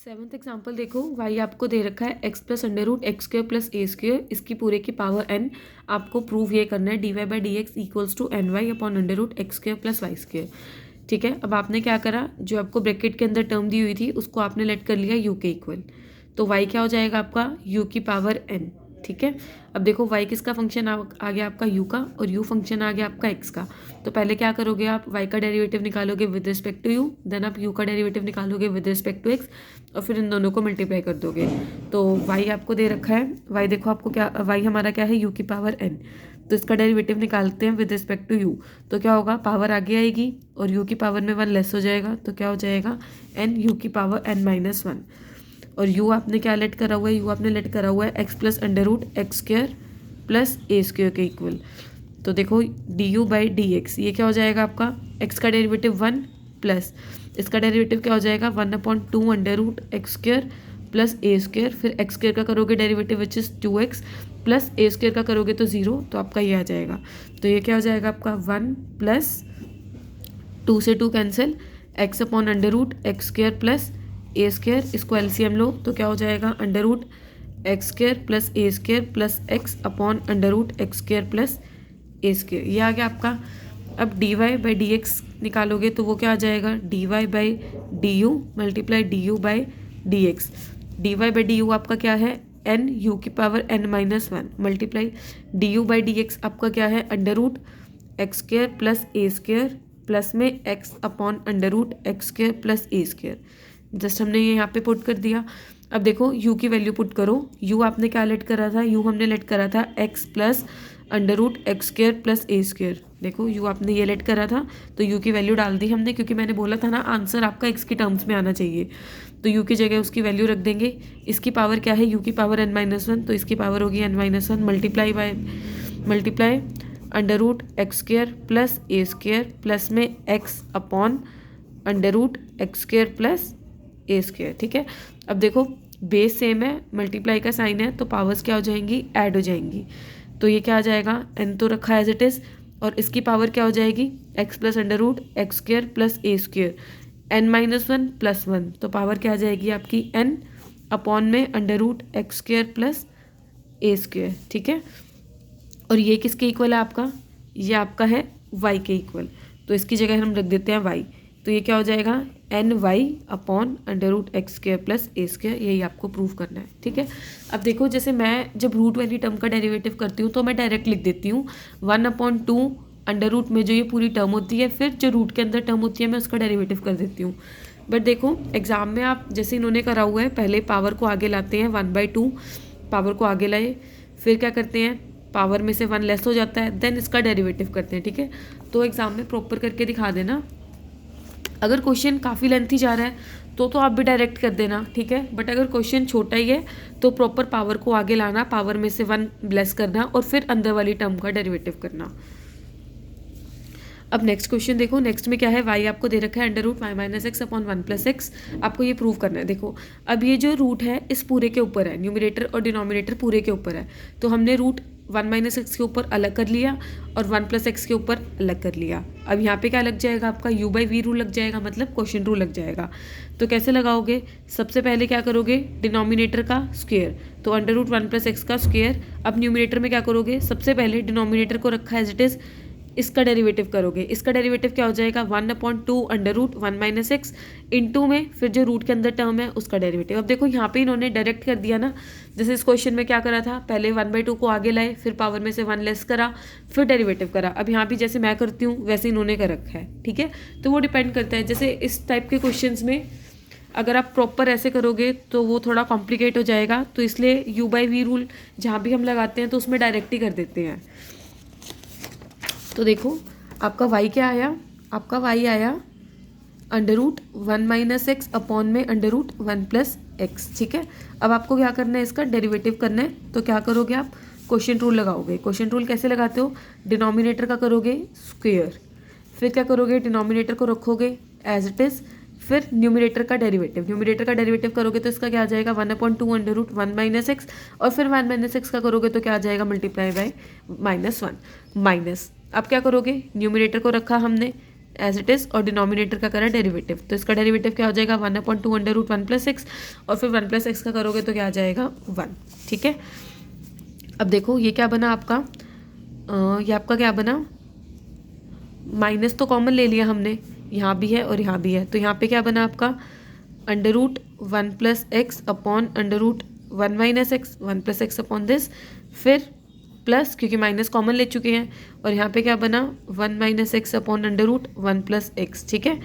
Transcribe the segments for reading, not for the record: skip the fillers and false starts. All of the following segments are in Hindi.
सेवन्थ एग्जाम्पल देखो, वाई आपको दे रखा है X plus under root x square plus A square, इसकी पूरे की पावर एन। आपको प्रूव ये करना है d Y by D x equals to n Y upon under root x square plus y square. ठीक है, अब आपने क्या करा, जो आपको ब्रैकेट के अंदर टर्म दी हुई थी उसको आपने लेट कर लिया यू के इक्वल, तो वाई क्या हो जाएगा आपका यू की पावर एन। ठीक है, अब देखो y किसका फंक्शन आ गया आपका u का, और u फंक्शन आ गया आपका x का। तो पहले क्या करोगे आप, y का डेरिवेटिव निकालोगे with respect to u, then आप u का डेरिवेटिव निकालोगे विद रिस्पेक्ट टू x, और फिर इन दोनों को मल्टीप्लाई कर दोगे। तो y आपको दे रखा है, y देखो आपको क्या, y हमारा क्या है u की पावर n, तो इसका डेरिवेटिव निकालते हैं विद रिस्पेक्ट टू u। तो क्या होगा, पावर आगे आएगी और u की पावर में 1 लेस हो जाएगा, तो क्या हो जाएगा n u की पावर n माइनस 1। और u आपने क्या लेट करा हुआ है, u आपने लेट करा हुआ है x plus under root x square plus A square के इक्वल। तो देखो D U by D X, ये क्या हो जाएगा आपका, x का डेरिवेटिव 1 प्लस इसका डेरिवेटिव क्या हो जाएगा 1/2 under root x square plus A square, फिर एक्स स्क्र का करोगे derivative which is 2x plus A square का करोगे तो 0, तो आपका ये आ जाएगा। तो ये क्या हो जाएगा आपका 1 प्लस 2 से 2 cancel, x upon under root x square plus A square, इसको एलसीएम लो तो क्या हो जाएगा under root x square plus A square plus X upon under root x square plus A square, ये आ गया आपका। अब D Y by D X निकालोगे तो वो क्या आ जाएगा, D Y by D U multiply D U by D X. D Y by D you आपका क्या है एन यू की power N minus 1 multiply D U by D X आपका क्या है under root x square plus A square plus में X upon under root x square plus A square. Just हमने ये यहाँ पे पुट कर दिया। अब देखो u की वैल्यू पुट करो, u आपने क्या लेट करा था, u हमने लेट करा था x plus under root x square plus A square. देखो u आपने ये लेट करा था तो u की वैल्यू डाल दी हमने, क्योंकि मैंने बोला था ना आंसर आपका x की टर्म्स में आना चाहिए, तो u की जगह उसकी वैल्यू रख देंगे। इसकी पावर क्या है u की पावर n माइनस 1, तो इसकी पावर होगी n minus 1 multiply under root x square plus A square plus में x upon under root x square plus A square. ठीक है, अब देखो बेस सेम है, मल्टीप्लाई का साइन है, तो पावर्स क्या हो जाएंगी, ऐड हो जाएंगी। तो ये क्या आ जाएगा, n तो रखा एज इट इज़, और इसकी पावर क्या हो जाएगी x plus under root x square plus A square n minus 1 plus 1, तो पावर क्या आ जाएगी आपकी n अपॉन में under root x square plus A square. ठीक है, और ये किसके इक्वल है आपका, ये आपका है y के इक्वल, तो इसकी जगह हम रख देते हैं y। तो ये क्या हो जाएगा N Y upon under root x square plus A square, यही आपको प्रूव करना है। ठीक है, अब देखो जैसे मैं जब रूट वाली टर्म का डेरिवेटिव करती हूँ तो मैं डायरेक्ट लिख देती हूँ 1/2 अंडर रूट में जो ये पूरी टर्म होती है, फिर जो रूट के अंदर टर्म होती है मैं उसका डेरिवेटिव कर देती हूँ। बट देखो एग्जाम में आप जैसे इन्होंने करा हुआ है, पहले पावर को आगे लाते हैं 1/2, पावर को आगे लाए, फिर क्या करते हैं पावर में से 1 लेस हो जाता है, देन इसका डेरिवेटिव करते हैं। ठीक है, तो एग्जाम में प्रॉपर करके दिखा देना। अगर क्वेश्चन काफ़ी लेंथी जा रहा है तो आप भी डायरेक्ट कर देना, ठीक है, बट अगर क्वेश्चन छोटा ही है तो प्रॉपर पावर को आगे लाना, पावर में से 1 लेस करना और फिर अंदर वाली टर्म का डेरिवेटिव करना। अब नेक्स्ट क्वेश्चन देखो, नेक्स्ट में क्या है, y आपको दे रखा है under root y minus x upon 1 plus x, आपको ये प्रूव करना है। देखो अब ये जो रूट है इस पूरे के ऊपर है, न्यूमरेटर और डिनोमिनेटर पूरे के ऊपर है, तो हमने रूट 1 माइनस एक्स के ऊपर अलग कर लिया और 1 प्लस एक्स के ऊपर अलग कर लिया। अब यहाँ पे क्या लग जाएगा आपका u बाई वी रूल लग जाएगा, मतलब क्वेश्चन रूल लग जाएगा। तो कैसे लगाओगे, सबसे पहले क्या करोगे डिनोमिनेटर का स्क्वायर, तो अंडर रूट 1 प्लस एक्स का स्क्वायर। अब न्यूमरेटर में क्या करोगे, सबसे पहले डिनोमिनेटर को रखा एज इट इज़, इसका डेरिवेटिव करोगे, इसका डेरिवेटिव क्या हो जाएगा 1/2 under root 1 minus x into में फिर जो रूट के अंदर टर्म है उसका डेरिवेटिव। अब देखो यहाँ पे इन्होंने डायरेक्ट कर दिया ना, जैसे इस क्वेश्चन में क्या करा था, पहले 1/2 को आगे लाए, फिर पावर में से 1 लेस करा, फिर डेरिवेटिव करा। अब यहाँ भी जैसे मैं करती हूँ वैसे इन्होंने कर रखा है। ठीक है, तो वो डिपेंड करता है, जैसे इस टाइप के क्वेश्चन में अगर आप प्रॉपर ऐसे करोगे तो वो थोड़ा कॉम्प्लिकेट हो जाएगा, तो इसलिए u बाई वी रूल जहाँ भी हम लगाते हैं तो उसमें डायरेक्ट ही कर देते हैं। तो देखो आपका y क्या आया, आपका y आया under root 1 minus x upon में अंडर रूट 1 प्लस एक्स। ठीक है, अब आपको क्या करना है, इसका डेरिवेटिव करना है, तो क्या करोगे आप क्वेश्चन रूल लगाओगे। क्वेश्चन रूल कैसे लगाते हो, डिनोमिनेटर का करोगे स्क्वायर, फिर क्या करोगे डिनोमिनेटर को रखोगे एज इट इज़, फिर न्यूमरेटर का डेरिवेटिव करोगे तो इसका क्या आ जाएगा 1/2 अंडर रूट 1 माइनस एक्स, और फिर 1 माइनस एक्स का करोगे तो क्या आ जाएगा मल्टीप्लाई बाय -1 माइनस। अब क्या करोगे, न्यूमरेटर को रखा हमने एज इट इज़ और डिनोमिनेटर का करा डेरिवेटिव, तो इसका डेरिवेटिव क्या हो जाएगा 1/2 अंडर रूट 1 + x और फिर 1 + x का करोगे तो क्या आ जाएगा 1। ठीक है, अब देखो ये क्या बना आपका, ये आपका क्या बना, माइनस तो कॉमन ले लिया हमने, यहाँ भी है और यहाँ भी है, तो यहाँ पे क्या बना आपका under root 1 + x upon under root 1 - x 1 + x upon this, फिर प्लस क्योंकि माइनस कॉमन ले चुके हैं, और यहाँ पे क्या बना 1 - x upon under root 1 + x। ठीक है,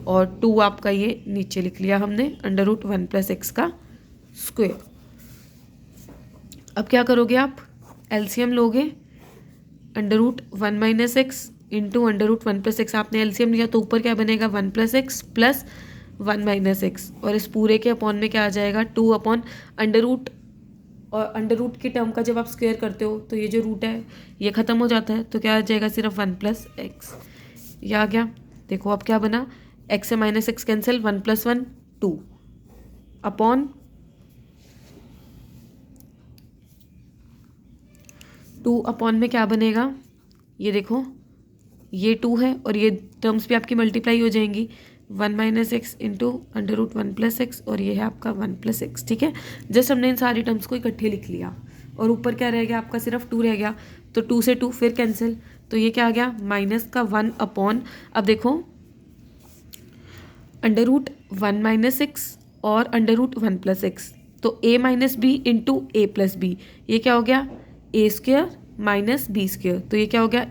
और 2 आपका ये नीचे लिख लिया हमने अंडर रूट 1 + x का स्क्वायर। अब क्या करोगे आप, एलसीएम लोगे, under root 1 - x into under root 1 + x, आपने एलसीएम लिया तो ऊपर क्या बनेगा 1 + x प्लस 1 - x, और इस पूरे के अपॉन में क्या आ जाएगा 2 अपॉन अंडर रूट, और अंडर रूट की टर्म का जब आप स्क्वायर करते हो तो ये जो रूट है ये ख़त्म हो जाता है, तो क्या आ जाएगा सिर्फ 1 + x, ये आ गया। देखो अब क्या बना, x से -x कैंसिल, 1 + 1 2 अपॉन 2 अपॉन में क्या बनेगा, ये देखो ये 2 है और ये टर्म्स भी आपकी मल्टीप्लाई हो जाएंगी, 1 - x into under root 1 + x, और ये है आपका 1 + x। ठीक है, जस्ट हमने इन सारी टर्म्स को इकट्ठे लिख लिया, और ऊपर क्या रह गया आपका सिर्फ 2 रह गया, तो 2 से 2 फिर कैंसिल, तो ये क्या आ गया -1 अपॉन, अब देखो अंडर रूट 1 - x और अंडर रूट 1 + x, तो a - b into a + b, ये क्या हो गया a² - b², तो ये क्या हो गया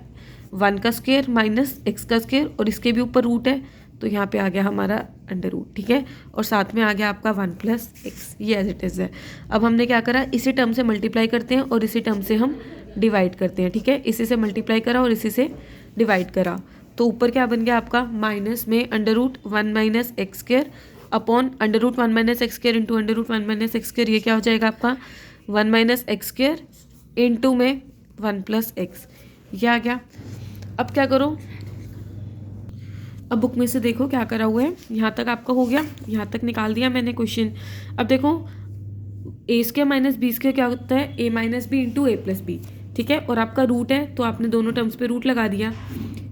1 का स्क्वायर माइनस x का स्क्वायर, और इसके भी ऊपर रूट है, तो यहाँ पे आ गया हमारा अंडर रूट। ठीक है, और साथ में आ गया आपका 1 + x, ये एज इट इज़ है। अब हमने क्या करा, इसी टर्म से मल्टीप्लाई करते हैं और इसी टर्म से हम डिवाइड करते हैं। ठीक है, इसी से मल्टीप्लाई करा और इसी से डिवाइड करा, तो ऊपर क्या बन गया आपका माइनस में under root 1 - x² upon under root 1 - x² into under root 1 - x², ये क्या हो जाएगा आपका 1 - x² इंटू में 1 + x, ये आ गया। अब क्या करो, अब बुक में से देखो क्या करा हुआ है, यहाँ तक आपका हो गया, यहाँ तक निकाल दिया मैंने क्वेश्चन। अब देखो a² - b² क्या होता है a - b into a + b। ठीक है, और आपका रूट है तो आपने दोनों टर्म्स पे रूट लगा दिया,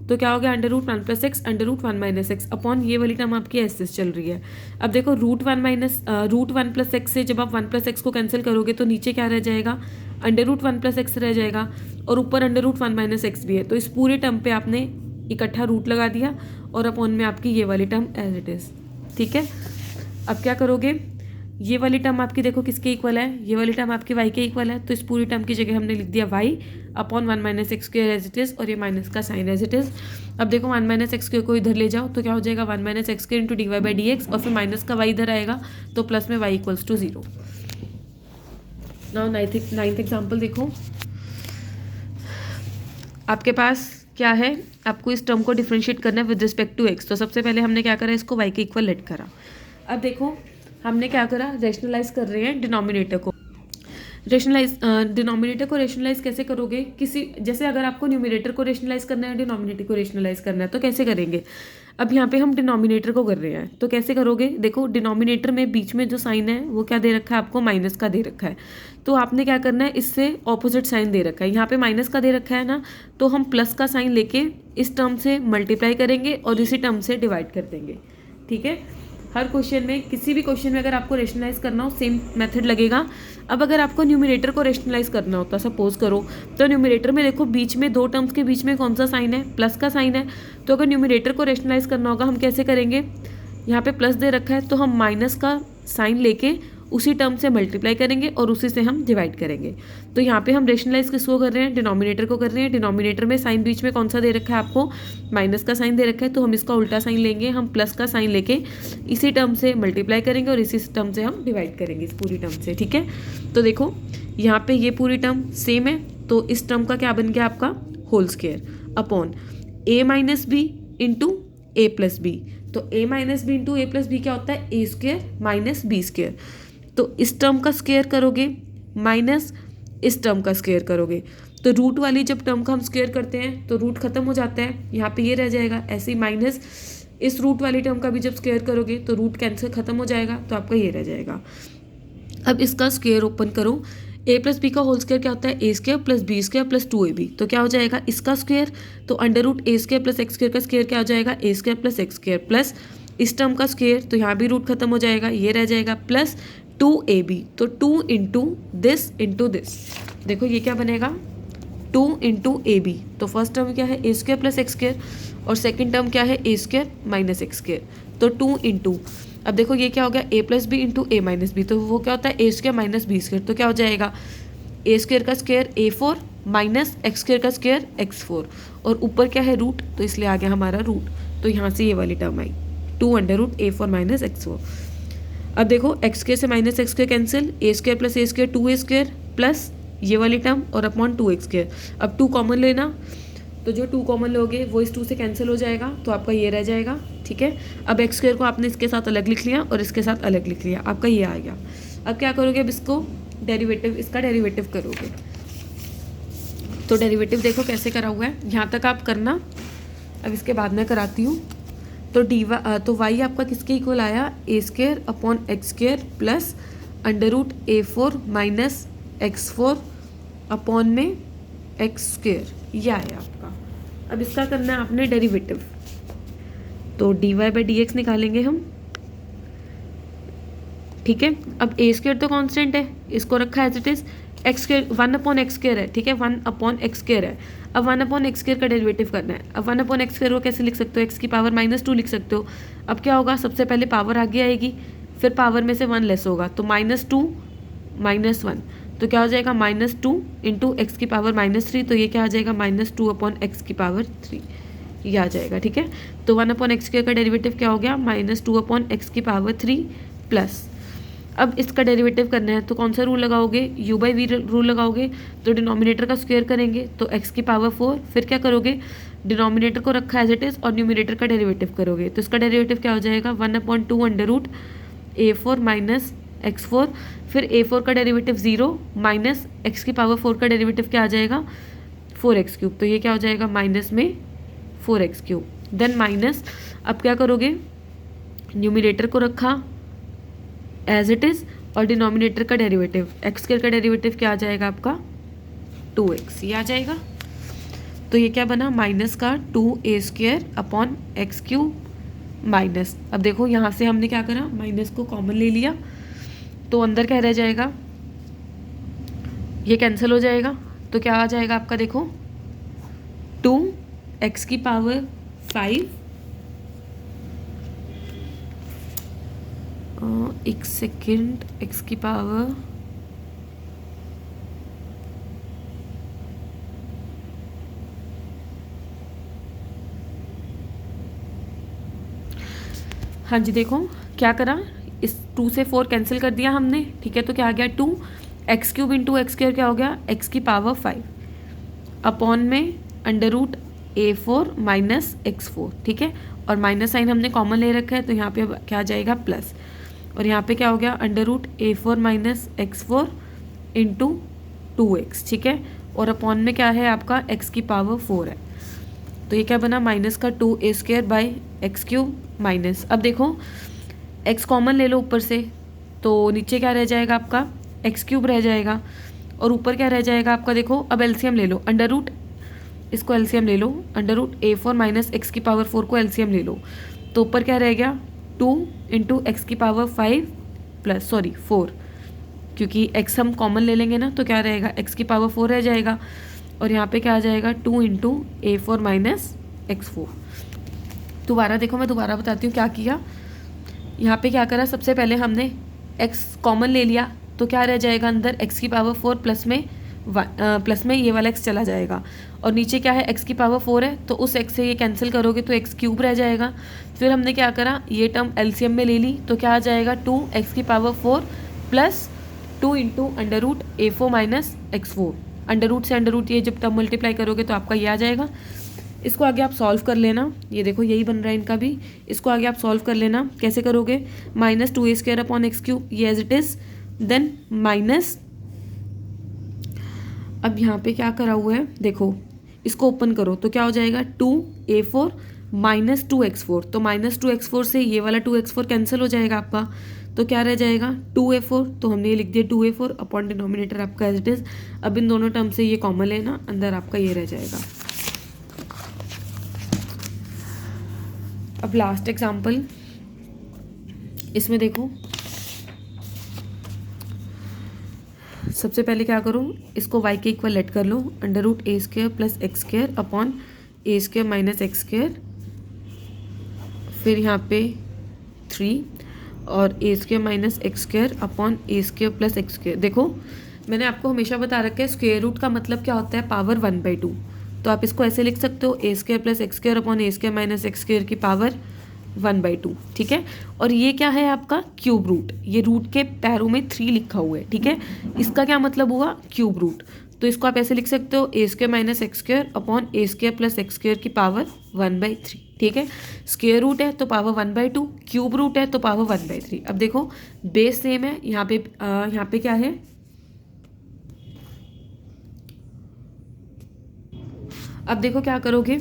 तो क्या हो गया under root 1 + x under root 1 - x upon ये वाली टर्म आपकी ऐसे चल रही है। अब देखो रूट 1 + x से जब आप 1 + x को कैंसिल करोगे तो नीचे क्या रह जाएगा अंडर रूट 1 + x रह जाएगा, और ऊपर अंडर रूट 1 - x भी है, तो इस पूरे टर्म पे आपने इकट्ठा रूट लगा दिया, और अपॉन में आपकी ये वाली टर्म एज इट इज़। ठीक है, अब क्या करोगे, ये वाली टर्म आपकी देखो किसके इक्वल है, ये वाली टर्म आपकी y के इक्वल है, तो इस पूरी टर्म की जगह हमने लिख दिया y upon 1 - x² as it is, और ये माइनस का साइन एज इट इज़। अब देखो 1 - x² को इधर ले जाओ तो क्या हो जाएगा 1 - x² इंटू dy/dx, और फिर माइनस का y इधर आएगा तो प्लस में y = 0। नाउ नाइन्थ एग्जाम्पल देखो, आपके पास क्या है, आपको इस टर्म को डिफ्रेंशिएट करना है विद रिस्पेक्ट टू x, तो सबसे पहले हमने क्या करा, इसको y के इक्वल लेट करा। अब देखो हमने क्या करा, रेशनलाइज कर रहे हैं डिनोमिनेटर को। डिनोमिनेटर को रेशनलाइज कैसे करोगे, किसी जैसे अगर आपको न्यूमिनेटर को रेशनलाइज करना है डिनोमिनेटर को रेशनलाइज करना है तो कैसे करेंगे। अब यहाँ पे हम डिनोमिनेटर को कर रहे हैं तो कैसे करोगे, देखो डिनोमिनेटर में बीच में जो साइन है वो क्या दे रखा है आपको, माइनस का दे रखा है, तो आपने क्या करना है इससे ऑपोजिट साइन दे रखा है, यहाँ पे माइनस का दे रखा है ना, तो हम प्लस का साइन लेके इस टर्म से मल्टीप्लाई करेंगे और इसी टर्म से डिवाइड कर देंगे। ठीक है, हर क्वेश्चन में, किसी भी क्वेश्चन में अगर आपको रेशनलाइज करना हो सेम मेथड लगेगा। अब अगर आपको न्यूमिनेटर को रेशनलाइज करना होता सपोज करो, तो न्यूमिनेटर में देखो बीच में दो टर्म्स के बीच में कौन सा साइन है, प्लस का साइन है, तो अगर न्यूमिनेटर को रेशनलाइज करना होगा हम कैसे करेंगे, यहाँ पे प्लस दे रखा है तो हम माइनस का साइन लेके उसी टर्म से मल्टीप्लाई करेंगे और उसी से हम डिवाइड करेंगे। तो यहाँ पे हम रेशनलाइज किसको कर रहे हैं, डिनोमिनेटर को कर रहे हैं। डिनोमिनेटर में साइन बीच में कौन सा दे रखा है आपको, माइनस का साइन दे रखा है, तो हम इसका उल्टा साइन लेंगे, हम प्लस का साइन लेके इसी टर्म से मल्टीप्लाई करेंगे और इसी टर्म से हम डिवाइड करेंगे इस पूरी टर्म से। ठीक है, तो देखो यहाँ पे ये पूरी टर्म सेम है, तो इस टर्म का क्या बन गया आपका whole square upon a - b into a + b, तो a - b into a + b क्या होता है a² - b², तो इस टर्म का स्क्वायर करोगे माइनस इस टर्म का स्क्वायर करोगे, तो रूट वाली जब टर्म का हम स्क्वायर करते हैं तो रूट खत्म हो जाता है, यहाँ पे ये रह जाएगा, ऐसे ही माइनस इस रूट वाली टर्म का भी जब स्क्वायर करोगे तो रूट कैंसिल खत्म हो जाएगा, तो आपका ये रह जाएगा। अब इसका स्क्वायर ओपन करो, ए प्लस बी का होल स्क्वायर क्या होता है, A square plus B square plus 2ab। तो क्या हो जाएगा इसका स्क्वायर, तो under root A square plus x square का स्क्वायर क्या हो जाएगा, ए square plus x square plus इस टर्म का स्क्वायर, तो यहाँ भी रूट खत्म हो जाएगा, ये रह जाएगा प्लस 2ab। तो 2 इंटू दिस, देखो ये क्या बनेगा 2 इंटू ए बी। तो फर्स्ट टर्म क्या है A square plus x square और सेकेंड टर्म क्या है A square minus x square. तो 2 इंटू, अब देखो ये क्या हो गया ए प्लस बी इंटू ए माइनस बी, तो वो क्या होता है A square minus B square. तो क्या हो जाएगा ए स्क्वायर का square a4 minus x square का स्क्वायर x4 और ऊपर क्या है रूट, तो इसलिए आ गया हमारा रूट। तो यहाँ से ये वाली टर्म आई 2 under root a4 minus x4। अब देखो एक्स स्क्वायर से minus x square cancel, a square plus a square 2a square plus ये वाली टर्म और अपॉन 2x स्क्वायर। अब 2 कॉमन लेना, तो जो 2 कॉमन लोगे वो इस 2 से कैंसिल हो जाएगा, तो आपका ये रह जाएगा। ठीक है, अब एक्स स्क्वायर को आपने इसके साथ अलग लिख लिया और इसके साथ अलग लिख लिया, आपका ये आ गया। अब क्या करोगे, अब इसको डेरिवेटिव, इसका डेरिवेटिव करोगे। तो डेरिवेटिव देखो कैसे करा हुआ है, यहाँ तक आप करना, अब इसके बाद मैं कराती हूँ। तो तो वाई आपका किसके इक्वल आया, A square upon x square plus under root a4 minus x4 upon में एक्स स्क्वायर, ये आया आपका। अब इसका करना है आपने डेरिवेटिव, तो dy बाई डी एक्स निकालेंगे हम। ठीक है, अब ए स्क्वायर तो कांस्टेंट है, इसको रखा है as it is, x square 1 upon x square है। ठीक है, 1 अपॉन एक्स स्क्वायर है। अब 1 अपॉन एक्स स्क्वायर का डेरिवेटिव करना है। अब 1 अपॉन एक्स स्क्वायर को कैसे लिख सकते हो, एक्स की पावर -2 लिख सकते हो। अब क्या होगा, सबसे पहले पावर आगे आएगी, फिर पावर में से 1 लेस होगा, तो -2 -1, तो क्या हो जाएगा -2 इंटू एक्स की पावर -3, तो ये क्या आ जाएगा -2 अपॉन एक्स की पावर 3, ये आ जाएगा। ठीक है, तो 1 अपॉन एक्स स्क्वायर का डेरिवेटिव क्या हो गया, -2 अपॉन एक्स की पावर 3 प्लस, अब इसका डेरिवेटिव करना है तो कौन सा रूल लगाओगे, u बाई वी रूल लगाओगे। तो डिनोमिनेटर का स्क्वायर करेंगे तो x की पावर 4, फिर क्या करोगे, डिनोमिनेटर को रखा एज इट इज और न्यूमिनेटर का डेरिवेटिव करोगे। तो इसका डेरिवेटिव क्या हो जाएगा 1/2 under root a4 minus x4, फिर a4 का डेरिवेटिव 0 माइनस x की पावर 4 का डेरिवेटिव क्या आ जाएगा 4x3। तो ये क्या हो जाएगा माइनस में 4x3, देन माइनस, अब क्या करोगे, न्यूमिनेटर को रखा एज इट इज़ और डिनोमिनेटर का डेरिवेटिव एक्स स्क्वायर का डेरिवेटिव क्या आ जाएगा आपका 2x, ये आ जाएगा। तो ये क्या बना माइनस का 2a square upon x cube minus, अब देखो यहाँ से हमने क्या करा, माइनस को कॉमन ले लिया, तो अंदर क्या रह जाएगा, ये कैंसिल हो जाएगा, तो क्या आ जाएगा आपका, देखो 2x की पावर 5, एक सेकेंड, एक्स की पावर हाँ जी, देखो क्या करा, इस 2 से 4 कैंसिल कर दिया हमने। ठीक है, तो क्या आ गया 2x³ इंटू एक्स स्क्वायर क्या हो गया x की पावर 5 अपॉन में under root a4 minus x4। ठीक है, और माइनस साइन हमने कॉमन ले रखा है, तो यहाँ पे क्या आ जाएगा प्लस, और यहाँ पे क्या हो गया under root a4 minus x4 into 2x। ठीक है, और अपॉन में क्या है आपका x की पावर 4 है, तो ये क्या बना माइनस का 2a square by x³ minus, अब देखो x कॉमन ले लो ऊपर से, तो नीचे क्या रह जाएगा आपका x³ रह जाएगा, और ऊपर क्या रह जाएगा आपका, देखो अब एलसीएम ले लो, अंडर रूट, इसको एलसीएम ले लो, under root a4 minus X की पावर 4 को एलसीएम ले लो, तो ऊपर क्या रह गया 2 इंटू एक्स की पावर 5 प्लस 4, क्योंकि x हम कॉमन ले लेंगे ना, तो क्या रहेगा x की पावर 4 रह जाएगा, और यहाँ पे क्या आ जाएगा 2 इंटू a4 माइनस x4। दोबारा देखो, मैं दोबारा बताती हूँ क्या किया, यहाँ पे क्या करा, सबसे पहले हमने x कॉमन ले लिया, तो क्या रह जाएगा अंदर x की पावर 4 प्लस में ये वाला x चला जाएगा, और नीचे क्या है x की पावर 4 है, तो उस x से ये कैंसिल करोगे तो x³ रह जाएगा। फिर हमने क्या करा, ये टर्म एलसीएम में ले ली, तो क्या आ जाएगा 2x की power 4 plus 2 into under root a4 minus x4, under root से अंडर रूट ये जब टर्म मल्टीप्लाई करोगे तो आपका ये आ जाएगा। इसको आगे आप सॉल्व कर लेना, ये देखो यही बन रहा है इनका भी, इसको आगे आप सॉल्व कर लेना, कैसे करोगे, minus 2a square upon x³ ये as it is, then minus, अब यहाँ पे क्या करा हुआ है, देखो इसको ओपन करो, तो क्या हो जाएगा 2a4 माइनस 2x4, तो माइनस 2x4 से ये वाला 2x4 कैंसिल हो जाएगा आपका, तो क्या रह जाएगा 2a4, तो हमने ये लिख दिया 2a4 अपॉन डिनोमिनेटर आपका एज इट इज़। अब इन दोनों टर्म से ये कॉमन लेना, अंदर आपका ये रह जाएगा। अब लास्ट एग्जाम्पल, इसमें देखो सबसे पहले क्या करो, इसको y के इक्वल लेट कर लो, under root A square plus x square upon A square minus x square, फिर यहाँ पे 3 और A square minus x square upon A square plus x square. देखो मैंने आपको हमेशा बता रखा है स्क्वेयर रूट का मतलब क्या होता है, पावर 1/2। तो आप इसको ऐसे लिख सकते हो, A square plus x square upon A square minus x square की पावर 1/2, ठीक है। और ये क्या है आपका क्यूब रूट, ये रूट के पैरों में 3 लिखा हुआ है, ठीक है। इसका क्या मतलब हुआ, क्यूब रूट। तो इसको आप ऐसे लिख सकते हो, A square minus x square upon A square plus x square की पावर 1/3, ठीक है। स्क्वेयर रूट है तो पावर 1/2, क्यूब रूट है तो पावर 1/3। अब देखो बेस सेम है, यहाँ पे क्या है, अब देखो क्या करोगे,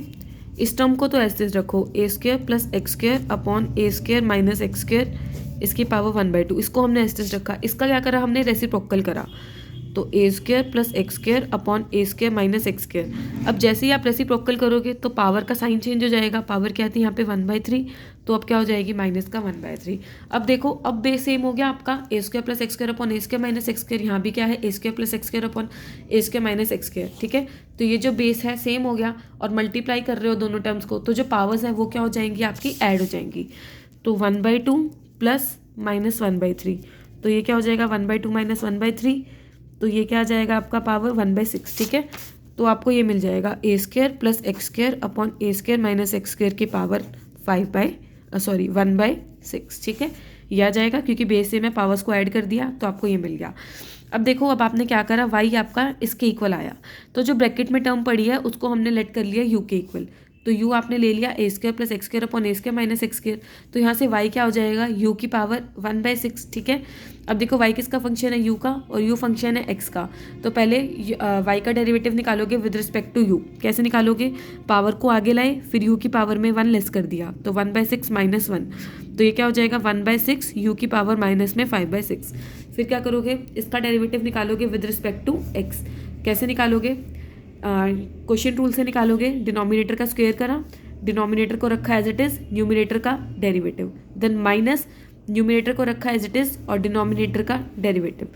इस टर्म को तो ऐसे रखो, A square plus x square upon A square minus x square इसकी पावर 1/2, इसको हमने ऐसे रखा। इसका क्या करा हमने, रेसिप्रोकल करा, तो A square plus x square upon A square minus x square. अब जैसे ही आप रेसिप्रोकल करोगे तो पावर का साइन चेंज हो जाएगा, पावर क्या थी यहाँ पे 1/3, तो अब क्या हो जाएगी माइनस का 1/3। अब देखो अब बेस सेम हो गया आपका, a square plus x square upon A square minus x square, यहाँ भी क्या है a square plus x square upon A square minus x square, ठीक है। तो ये जो बेस है सेम हो गया, और मल्टीप्लाई कर रहे हो दोनों टर्म्स को, तो जो पावर्स है वो क्या हो जाएंगी आपकी, ऐड हो जाएंगी। तो 1/2 प्लस माइनस 1/3, तो ये क्या हो जाएगा 1/2 माइनस 1/3, तो ये क्या आ जाएगा आपका पावर 1/6, ठीक है। तो आपको ये मिल जाएगा a square plus x square upon A square minus x square की पावर 1/6, ठीक है। ये आ जाएगा क्योंकि बेस से मैं पावर्स को ऐड कर दिया, तो आपको ये मिल गया। अब देखो अब आपने क्या करा, y आपका इसके इक्वल आया, तो जो ब्रैकेट में टर्म पड़ी है उसको हमने लेट कर लिया u के इक्वल। तो u आपने ले लिया a square plus x square upon A square minus x square, तो यहाँ से y क्या हो जाएगा, u की पावर 1/6, ठीक है। अब देखो y किसका फंक्शन है, u का, और u फंक्शन है x का। तो पहले y का डेरिवेटिव निकालोगे विद रिस्पेक्ट टू u, कैसे निकालोगे, पावर को आगे लाए, फिर u की पावर में 1 लेस कर दिया, तो 1/6 माइनस 1, तो ये क्या हो जाएगा 1/6 u की पावर माइनस में 5/6। फिर क्या करोगे, इसका डेरिवेटिव निकालोगे विद रिस्पेक्ट टू x, कैसे निकालोगे, क्वेश्चन रूल से निकालोगे, डिनोमिनेटर का स्क्वायर करा, डिनोमिनेटर को रखा एज इट इज़, न्यूमिनेटर का डेरिवेटिव, देन माइनस न्यूमिनेटर को रखा एज इट इज़ और डिनोमिनेटर का डेरिवेटिव,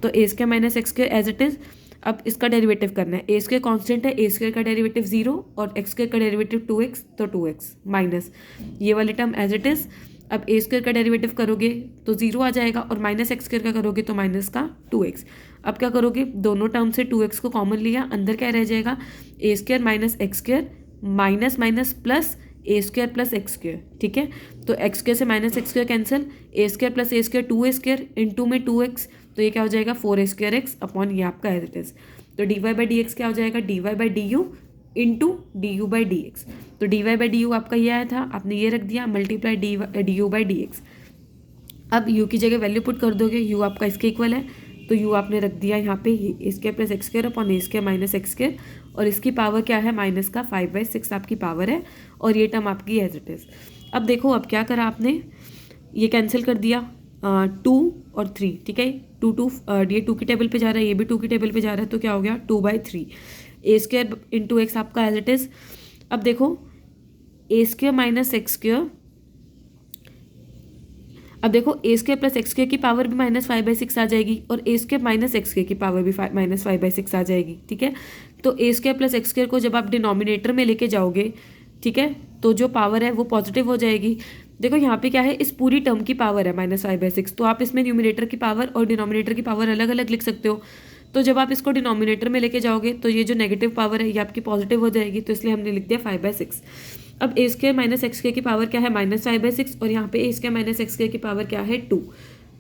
तो a square minus x square as it is. अब इसका डेरिवेटिव करना है, ए स्क्वायर कॉन्स्टेंट है, ए स्क्वायर का डेरिवेटिव 0 और एक्स स्क्वायर का डेरिवेटिव 2x, तो 2x माइनस ये वाली टर्म एज इट इज़। अब ए स्क्वायर का डेरिवेटिव करोगे तो 0 आ जाएगा, और माइनस एक्स स्क्वायर का करोगे तो माइनस का 2x। अब क्या करोगे, दोनों टर्म से 2x को कॉमन लिया, अंदर क्या रह जाएगा, ए square minus x square minus minus plus a square plus x square, ठीक है। तो एक्स स्क्वायर से minus x square cancel, a square plus a square 2a square into में 2x, तो ये क्या हो जाएगा 4a स्क्वायर एक्स अपॉन ये आपका एज इट इज़। तो dy/dx क्या हो जाएगा, dy/du इंटू du/dx। तो dy/du आपका ये आया था, आपने ये रख दिया, मल्टीप्लाई du/dx। अब u की जगह वैल्यू पुट कर दोगे, u आपका इसके इक्वल है, तो u आपने रख दिया यहाँ पे ये a square plus x square upon a square minus x square, और इसकी पावर क्या है माइनस का 5/6 आपकी पावर है, और ये टर्म आपकी एज इट इज़। अब देखो अब क्या करा आपने, ये कैंसिल कर दिया 2 और 3, ठीक है। 2 ये 2 की टेबल पे जा रहा है, ये भी 2 की टेबल पे जा रहा है, तो क्या हो गया 2/3 ए स्क्वायर इंटू एक्स आपका एज इट इज़। अब देखो ए स्क्वायर माइनस एक्स स्क्वायर, अब देखो ए स्क्वायर प्लस एक्स स्क्वायर की पावर भी -5/6 आ जाएगी, और ए स्क्वायर माइनस एक्स स्क्वायर की पावर भी -5/6 आ जाएगी, ठीक है। तो a square plus x square को जब आप डिनोमिनेटर में लेके जाओगे, ठीक है, तो जो पावर है वो पॉजिटिव हो जाएगी। देखो यहाँ पे क्या है, इस पूरी टर्म की पावर है -5/6, तो आप इसमें न्यूमिनेटर की पावर और डिनोमिनेटर की पावर अलग अलग लिख सकते हो। तो जब आप इसको डिनोमिनेटर में लेके जाओगे तो ये जो नेगेटिव पावर है ये आपकी पॉजिटिव हो जाएगी, तो इसलिए हमने लिख दिया 5/6। अब ए स्क्वायर माइनस एक्स स्क्वायर की पावर क्या है -5/6, और यहाँ पे ए स्क्वायर माइनस एक्स स्क्वायर की पावर क्या है 2।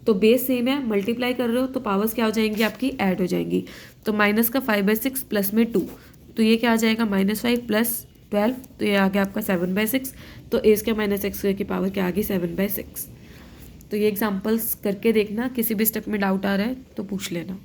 तो बेस सेम है, मल्टीप्लाई कर रहे हो तो पावर्स क्या हो जाएंगी आपकी, ऐड हो जाएंगी। तो माइनस का 5/6 प्लस में 2, तो ये क्या आ जाएगा -5 प्लस 12, तो ये आ गया आपका 7/6। तो a square minus x square की पावर क्या आ गई 7/6। तो ये एग्जाम्पल्स करके देखना, किसी भी स्टेप में डाउट आ रहा है तो पूछ लेना।